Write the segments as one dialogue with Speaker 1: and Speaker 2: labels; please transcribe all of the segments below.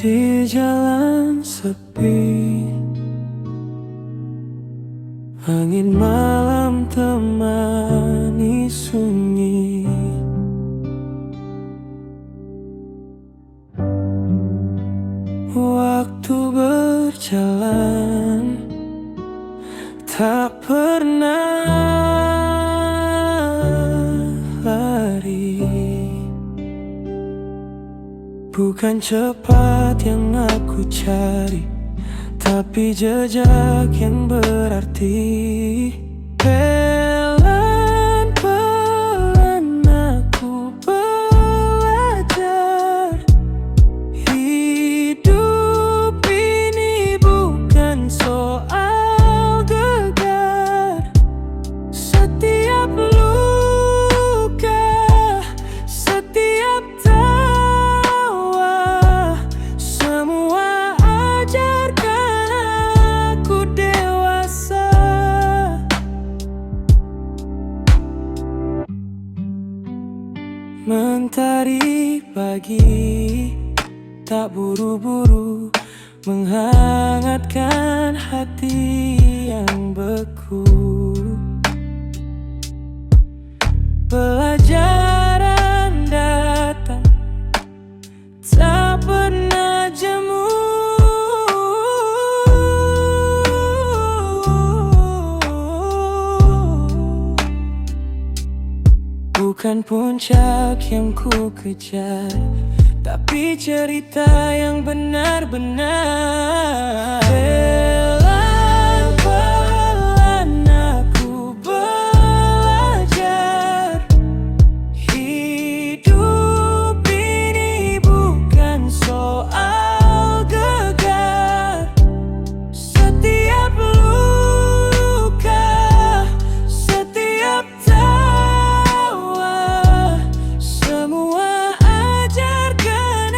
Speaker 1: Di jalan sepi, angin malam temani sunyi. Waktu berjalan, tak pernah lari. Bukan cepat yang aku cari, tapi jejak yang berarti. Pelan-pelan aku belajar, hidup ini bukan soal gegar. Setiap luka, setiap tawa, semua ajarkan aku dewasa. Mentari pagi tak buru-buru menghangatkan hati yang beku. Pelajaran datang tak pernah jemu. Bukan puncak yang ku kejar, tapi cerita yang benar-benar. Pelan-pelan aku belajar, hidup ini bukan soal gegar. Setiap luka, setiap tawa, semua ajarkan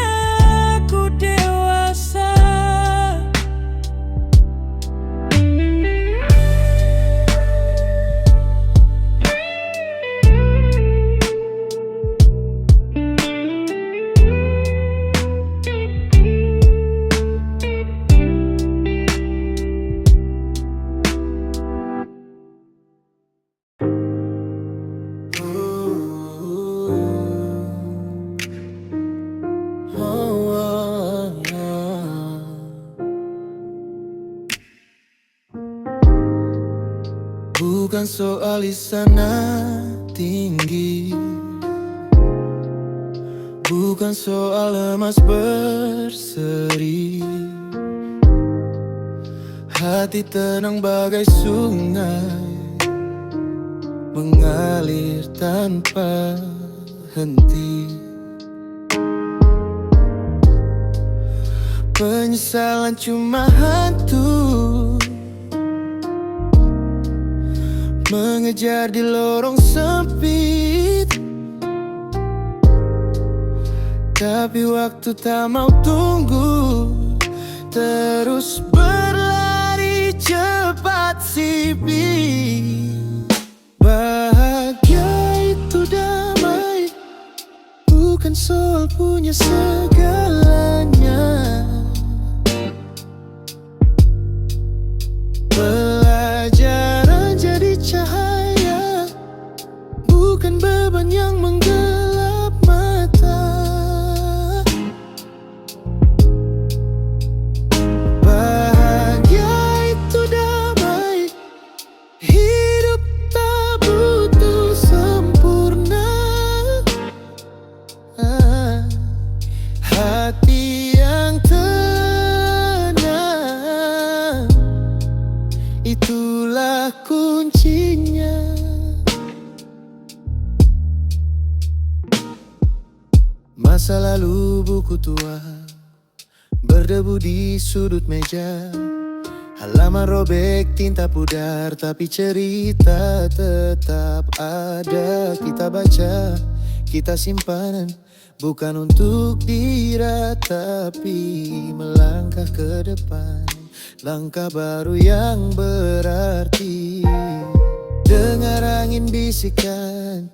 Speaker 1: aku dewasa. Bukan soal istana tinggi, bukan soal emas berseri. Hati tenang bagai sungai, mengalir tanpa henti. Penyesalan cuma hantu mengejar di lorong sempit, tapi waktu tak mau tunggu, terus berlari cepat sipit. Bahagia itu damai, bukan soal punya segalanya. Pelajaran jadi cahaya, bukan beban yang menggelap mata. Bahagia itu damai, hidup tak butuh sempurna. Hati yang tenang, itulah kuncinya. Masa lalu buku tua berdebu di sudut meja, halaman robek tinta pudar, tapi cerita tetap ada. Kita baca, kita simpanan, bukan untuk diratapi. Melangkah ke depan, langkah baru yang berarti. Dengar angin bisikan,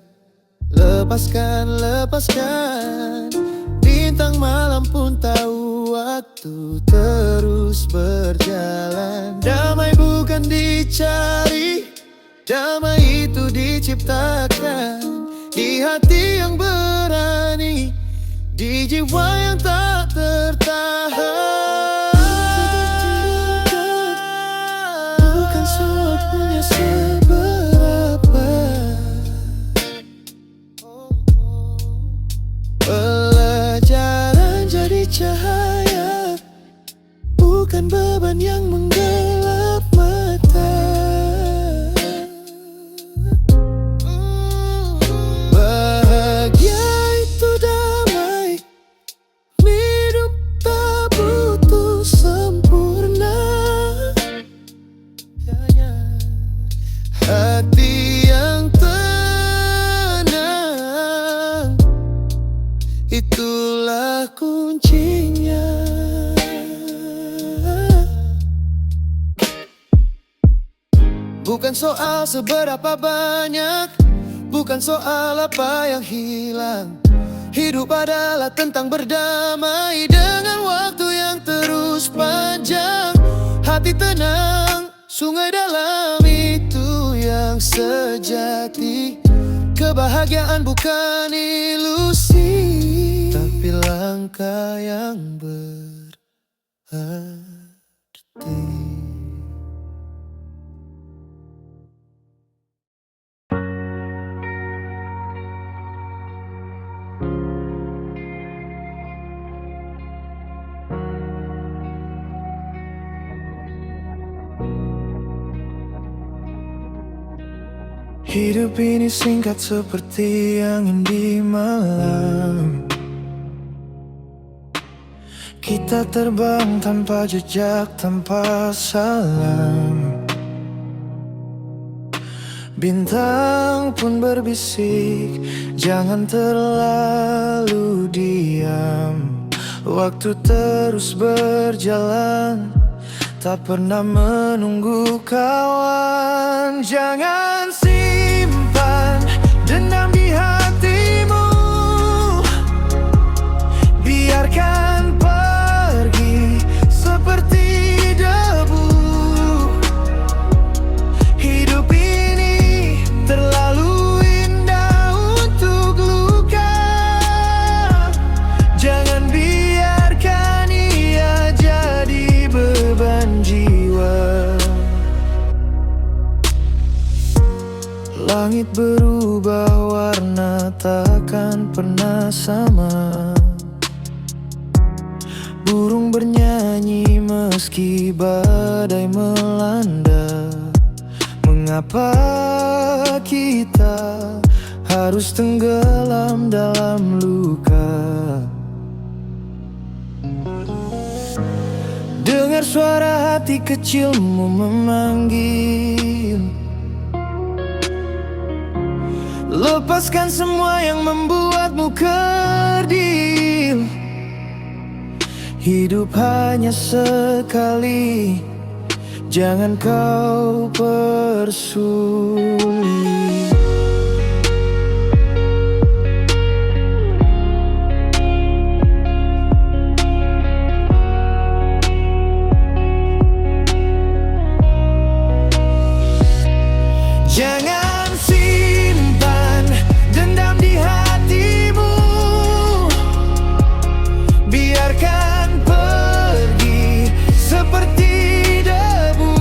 Speaker 1: lepaskan, lepaskan. Bintang malam pun tahu waktu terus berjalan. Damai bukan dicari, damai itu diciptakan di hati yang berani, di jiwa yang tak tertahan. Bukan soal punya seberapa, pelajaran jadi cahaya, bukan beban yang menggelap mata. Bahagia itu damai, hidup tak butuh sempurna. Hati yang tenang, itulah kuncinya. Bukan soal seberapa banyak, bukan soal apa yang hilang. Hidup adalah tentang berdamai dengan waktu yang terus panjang. Hati tenang, sungai dalam itu yang sejati. Kebahagiaan bukan ilusi, tapi langkah yang berarti. Hidup ini singkat seperti angin di malam. Kita terbang tanpa jejak, tanpa salam. Bintang pun berbisik, jangan terlalu diam. Waktu terus berjalan, tak pernah menunggu kawan. Jangan simpan dendam di hatimu, biarkan pergi seperti debu. Hidup ini terlalu indah untuk luka. Jangan biarkan ia jadi beban jiwa. Langit berubah warna, takkan pernah sama. Burung bernyanyi meski badai melanda. Mengapa kita harus tenggelam dalam luka? Dengar suara hati kecilmu memanggil. Lepaskan semua yang membuatmu kerdil. Hidup hanya sekali, jangan kau persulit. Jangan simpan dendam di hatimu, biarkan pergi seperti debu.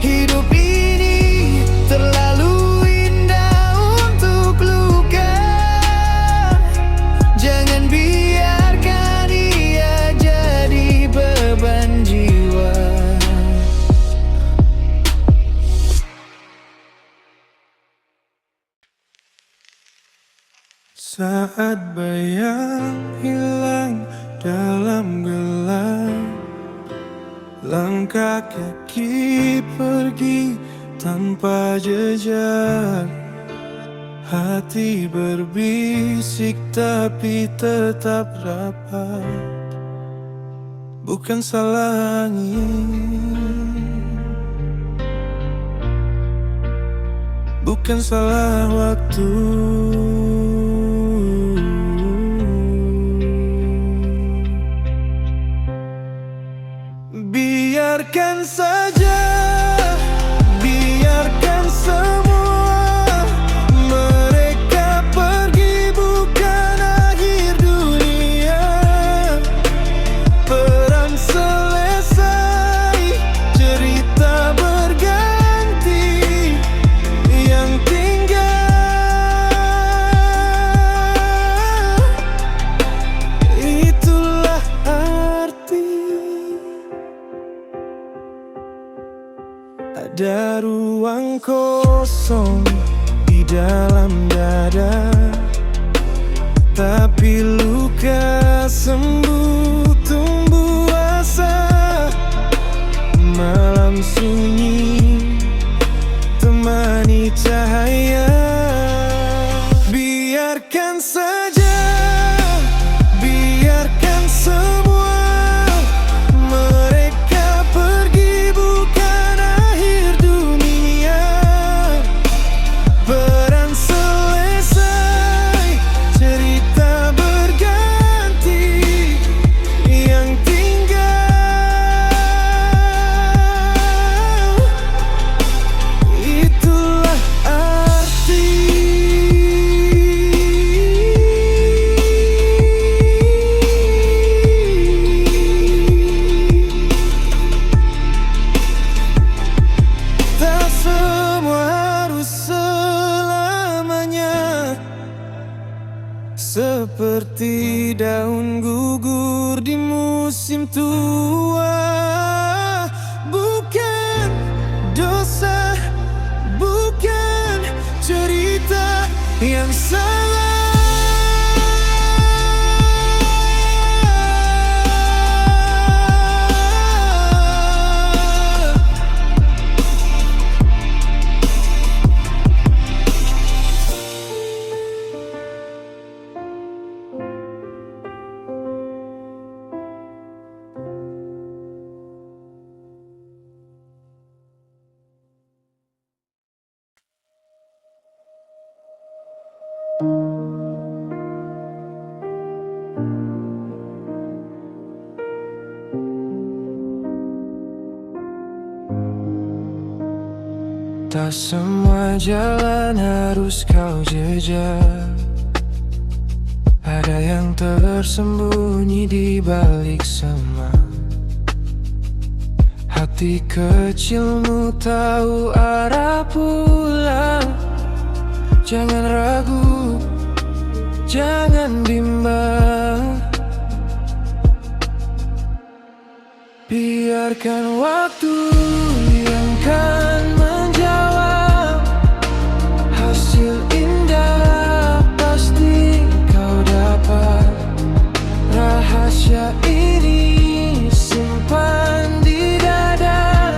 Speaker 1: Hidup ini terlalu indah untuk luka. Jangan biarkan ia jadi beban jiwa. Saat bayang hilang dalam gelap, langkah kaki pergi tanpa jejak. Hati berbisik tapi tetap rapat. Bukan salah angin, bukan salah waktu. saja, biarkan semua mereka pergi, bukan akhir dunia. Perang selesai, cerita berganti, yang tinggal itulah arti. Ada ruang kosong di dalam dada, tapi luka sembuh tumbuh asa. Malam sunyi temani cahaya, biarkan saja, biarkan semua mereka pergi, bukan akhir dunia. Perang selesai, cerita berganti, yang tinggal itulah arti. Tak semua harus selamanya, seperti daun gugur di musim tua. Bukan dosa, bukan cerita yang salah. Tak semua jalan harus kau jejak, ada yang tersembunyi di balik semak. Hati kecilmu tahu arah pulang. Jangan ragu, jangan bimbang, biarkan waktu yang kan menjawab. Hasil indah pasti kau dapat. Rahasia ini simpan di dada,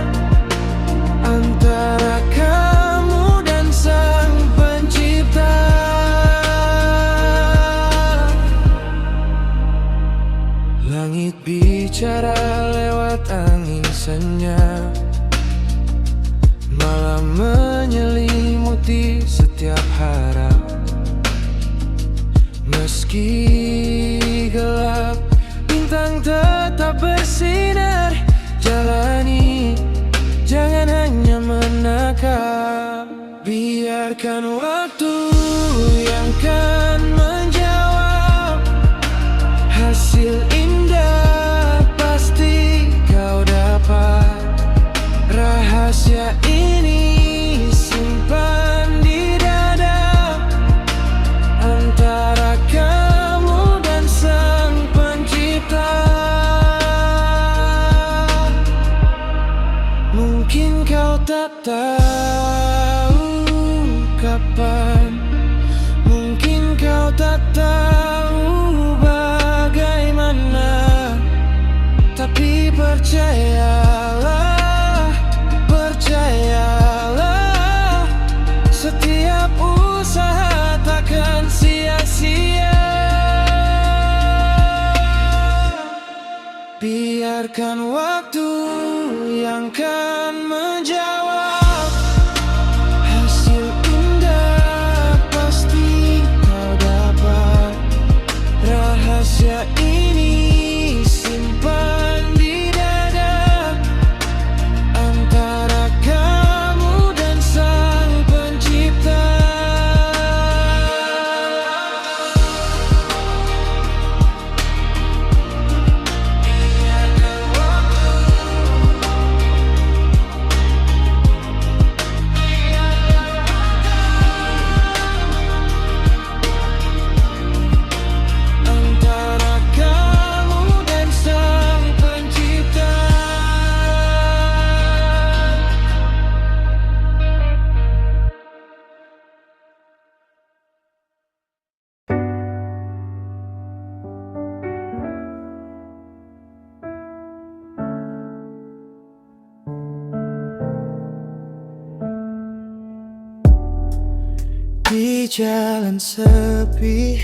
Speaker 1: antara kamu dan Sang Pencipta. Langit bicara lewat angin senyap, malam menyelimuti setiap harap. Meski gelap, bintang tetap bersinar. Jalani, jangan hanya menakar. Biarkan waktu yang kan menjawab. Hasil indah pasti kau dapat. Rahasia ini simpan di dada, antara kamu dan Sang Pencipta. Mungkin kau tak tahu kapan, mungkin kau tak tahu bagaimana, tapi percayalah, percayalah, setiap usaha takkan sia-sia. Biarkan waktu yang kan menjawab. Hasil indah pasti kau dapat. Rahasia ini simpan di dada, jalan sepi,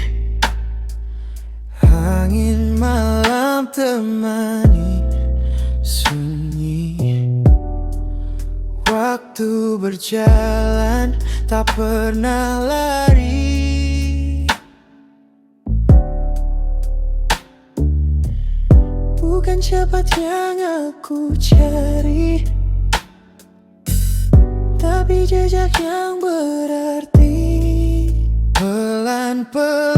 Speaker 1: angin malam temani sunyi. Waktu berjalan tak pernah lari. Bukan cepat yang aku cari, tapi jejak yang berarti. Pelan-pelan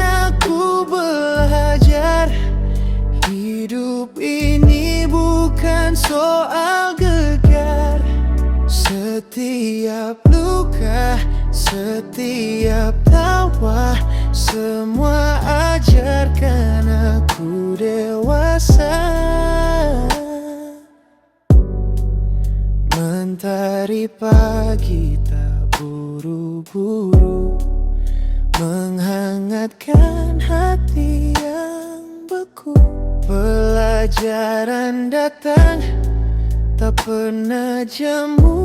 Speaker 1: aku belajar, hidup ini bukan soal gegar. Setiap luka, setiap tawa, semua ajarkan aku dewasa. Mentari pagi tak buru-buru, menghangatkan hati yang beku. Pelajaran datang tak pernah jemu.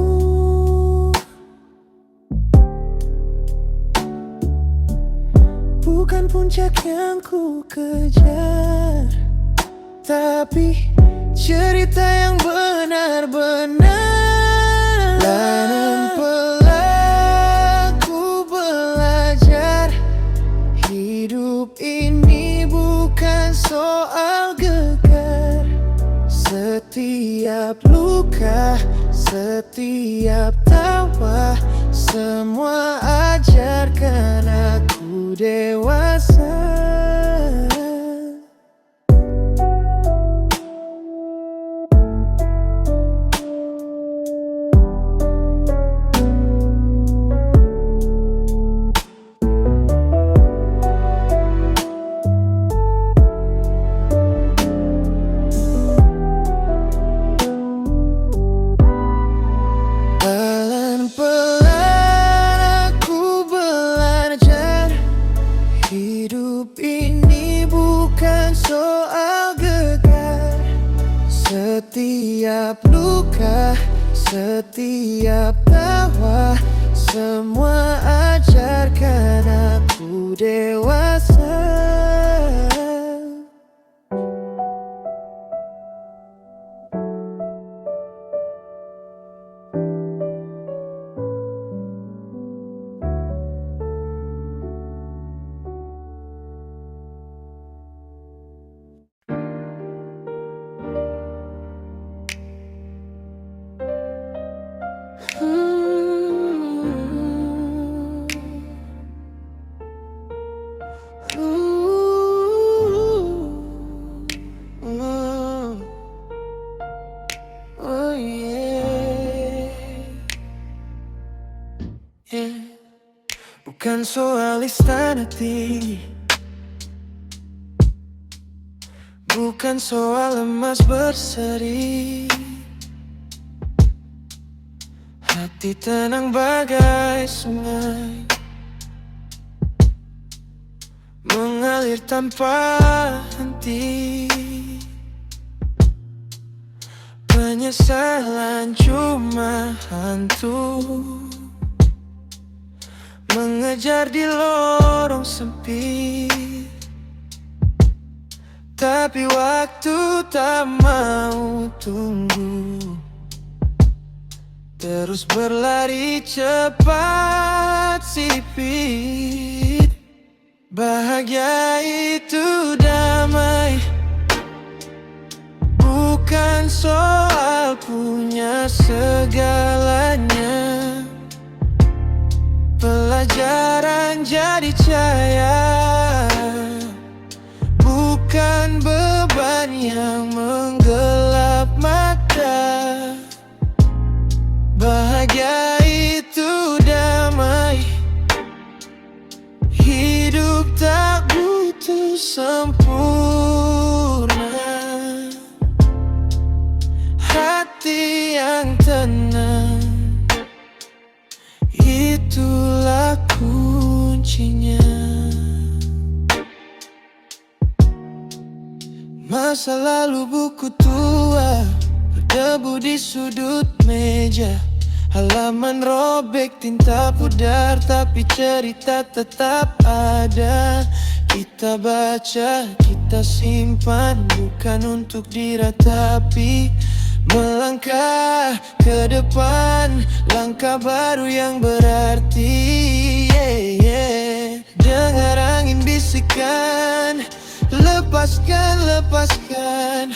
Speaker 1: Bukan puncak yang ku kejar, tapi cerita yang benar-benar. Pelan-pelan ku belajar, hidup ini bukan soal gegar. Setiap luka, setiap tawa, semua ajarkan aku dewasa. Hidup ini bukan soal gegar. Setiap luka, setiap tawa, semua ajarkan aku dewasa. Bukan soal istana tinggi, bukan soal emas berseri. Hati tenang bagai sungai, mengalir tanpa henti. Penyesalan cuma hantu, mengejar di lorong sempit. Tapi waktu tak mau tunggu, terus berlari cepat sipit. Bahagia itu damai, bukan soal punya segalanya. Pelajaran jadi cahaya, bukan beban yang menggelap mata. Bahagia itu damai, hidup tak butuh sempurna. Hati yang tenang, itulah kuncinya. Masa lalu buku tua berdebu di sudut meja, Halaman robek, tinta pudar, tapi cerita tetap ada. Kita baca, kita simpan, bukan untuk diratapi. Melangkah ke depan, langkah baru yang berarti. Dengar angin bisikan, lepaskan, lepaskan.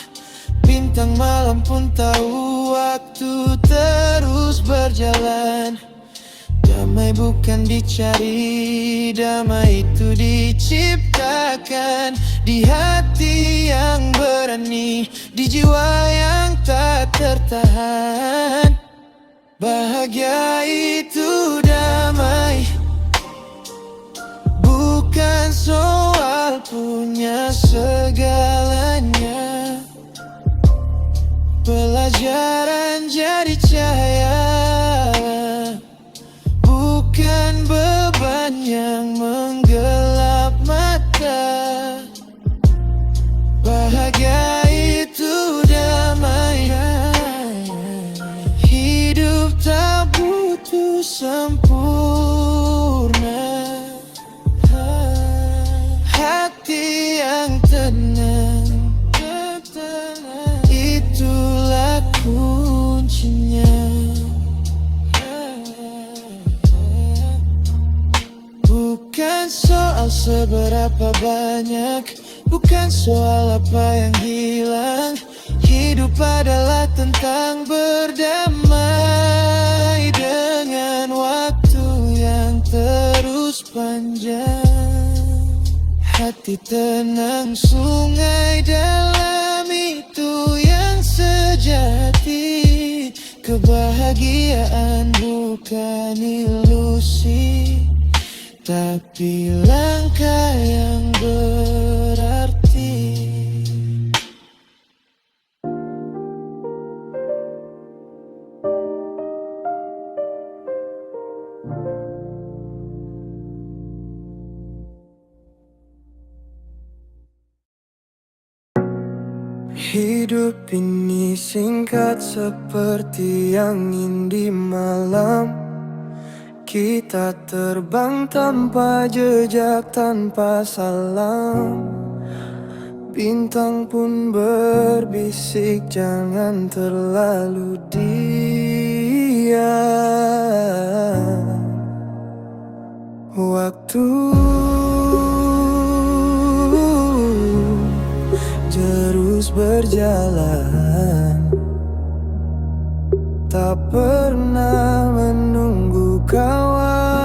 Speaker 1: Bintang malam pun tahu waktu terus berjalan. Damai bukan dicari, damai itu diciptakan di hati yang berani, di jiwa yang tak tertahan. Bahagia itu damai, bukan soal punya segalanya. Pelajaran jadi cahaya, bukan beban yang menggelap mata. Bahagia itu damai, hidup tak butuh sempurna. Hati yang tenang, itulah kuncinya. Bukan soal seberapa banyak, bukan soal apa yang hilang. Hidup adalah tentang berdamai dengan waktu yang terus panjang. Hati tenang, sungai dalam, itu yang sejati. Kebahagiaan bukan ilusi, tapi langkah yang berarti. Hidup ini singkat seperti angin di malam. Kita terbang tanpa jejak, tanpa salam. Bintang pun berbisik, jangan terlalu diam. Waktu terus berjalan, tak pernah menunggu kawan.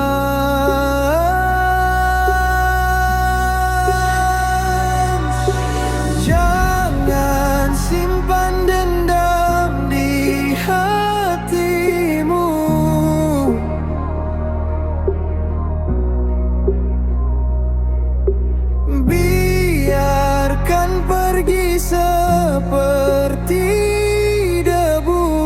Speaker 1: Jangan simpan dendam di hatimu. Biarkan pergi seperti debu.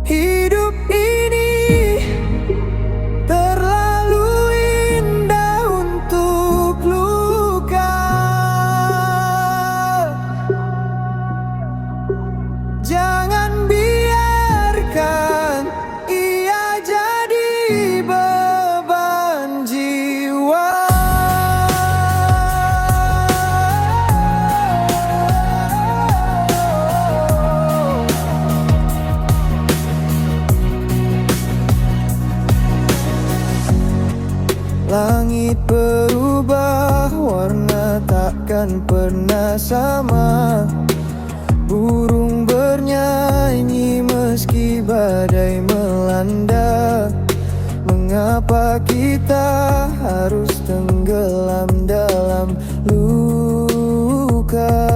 Speaker 1: Hidup ini terlalu indah untuk luka. Jangan biarkan ia jadi beban jiwa. Langit berubah warna, takkan pernah sama. Burung bernyanyi meski badai melanda. Mengapa kita harus tenggelam dalam luka?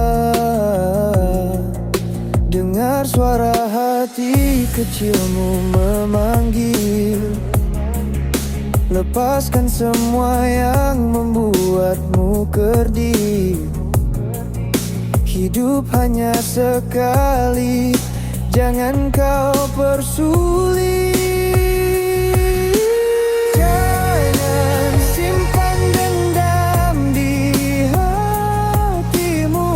Speaker 1: Dengar suara hati kecilmu memanggil. Lepaskan semua yang membuatmu kerdil. Hidup hanya sekali, jangan kau persulit. Jangan simpan dendam di hatimu.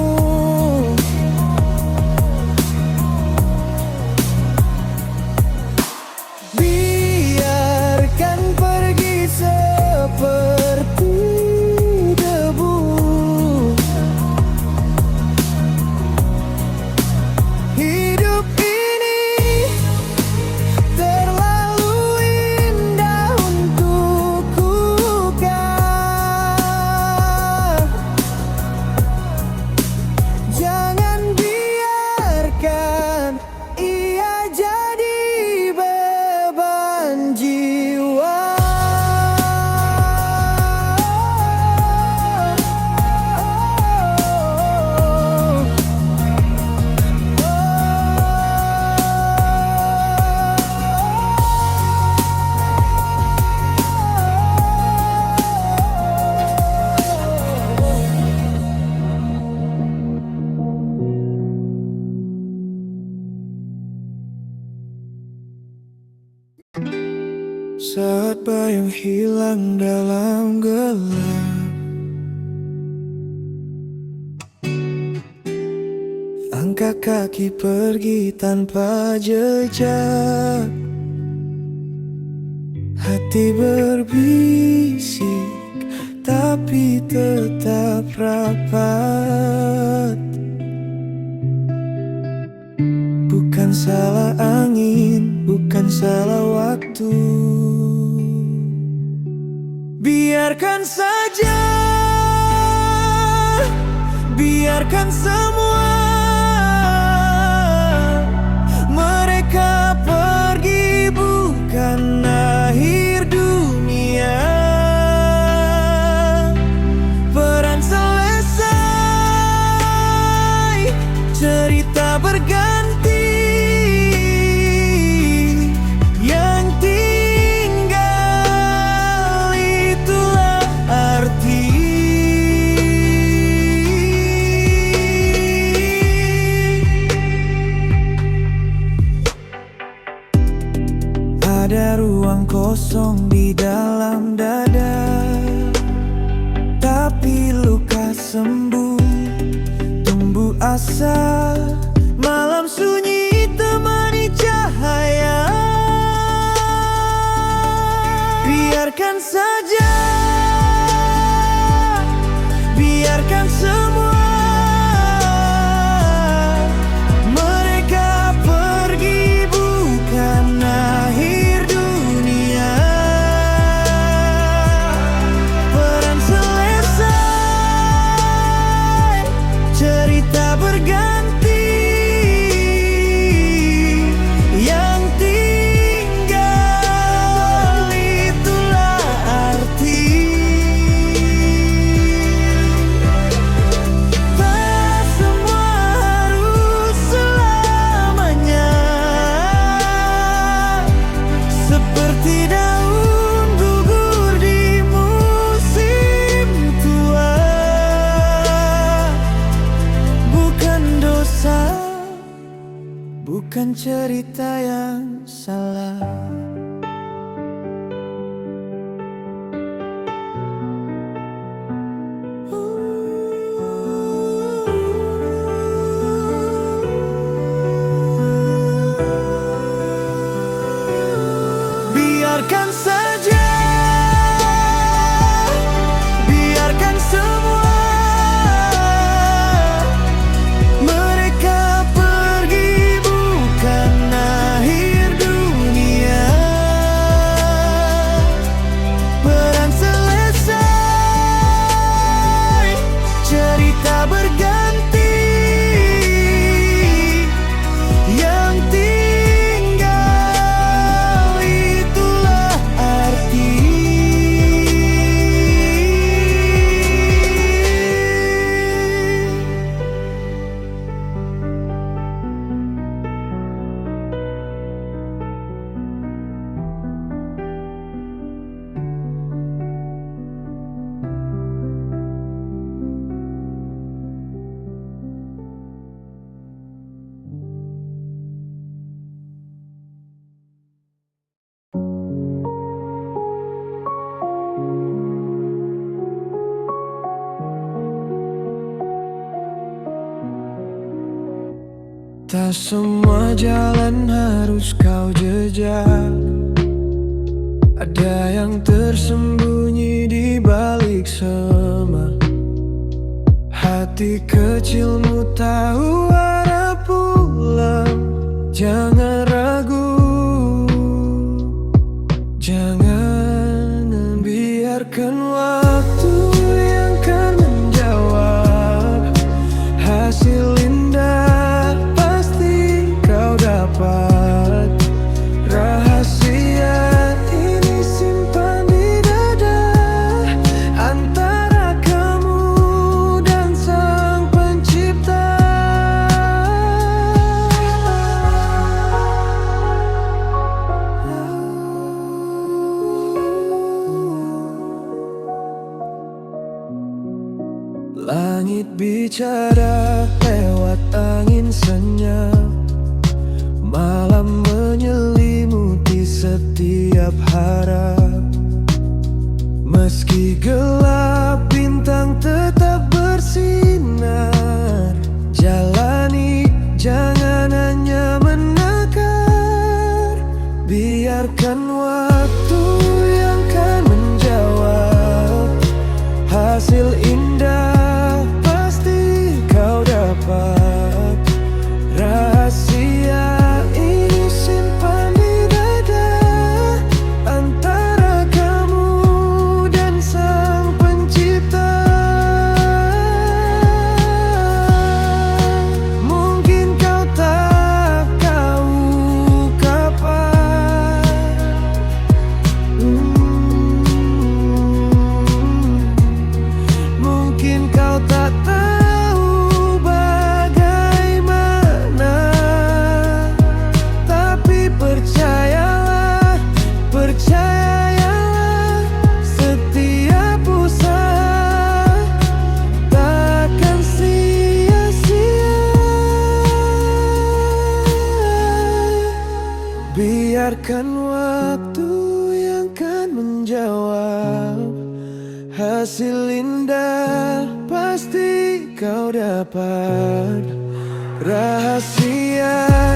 Speaker 1: yang hilang dalam gelap. Langkah kaki pergi tanpa jejak. Hati berbisik tapi tetap rapat. Bukan salah angin, bukan salah waktu. Biarkan saja, biarkan semua mereka pergi, bukan akhir dunia. Peran selesai, cerita berganti. Yang tinggal itulah arti. Ada ruang kosong di dalam dada, tapi luka sembuh, tumbuh asa. Malam sunyi temani cahaya. Biarkan saja, biarkan semua mereka pergi, bukan akhir dunia. Peran selesai, cerita berganti. Yang tinggal itulah arti. Tak semua harus selamanya. Seperti daun gugur di musim tua. Bukan dosa, bukan cerita yang salah. Biarkan saja, biarkan semua mereka pergi, bukan akhir dunia. Peran selesai, cerita berganti. Yang tinggal itulah arti. Tak semua jalan harus kau jejak. Ada yang tersembunyi di balik semak. Hati kecilmu tahu arah pulang. Jangan ragu, jangan biarkan waktu yang kan menjawab. Hasil indah pasti kau dapat. Rahasia ini simpan di dada, antara kamu dan Sang Pencipta. Langit bicara lewat angin senyap. Malam menyelimuti setiap harap. Meski gelap, bintang tetap bersinar. Jalani, jangan hanya menakar. Biarkan waktu yang kan menjawab. Hasil indah pasti kau dapat. Rahasia ini simpan di dada, antara kamu dan Sang Pencipta. Mungkin kau tak tahu kapan, mungkin kau tak tahu bagaimana, tapi percayalah, percayalah, setiap usaha takkan sia-sia. Biarkan waktu yang kan menjawab. Hasil indah pasti kau dapat. Rahasia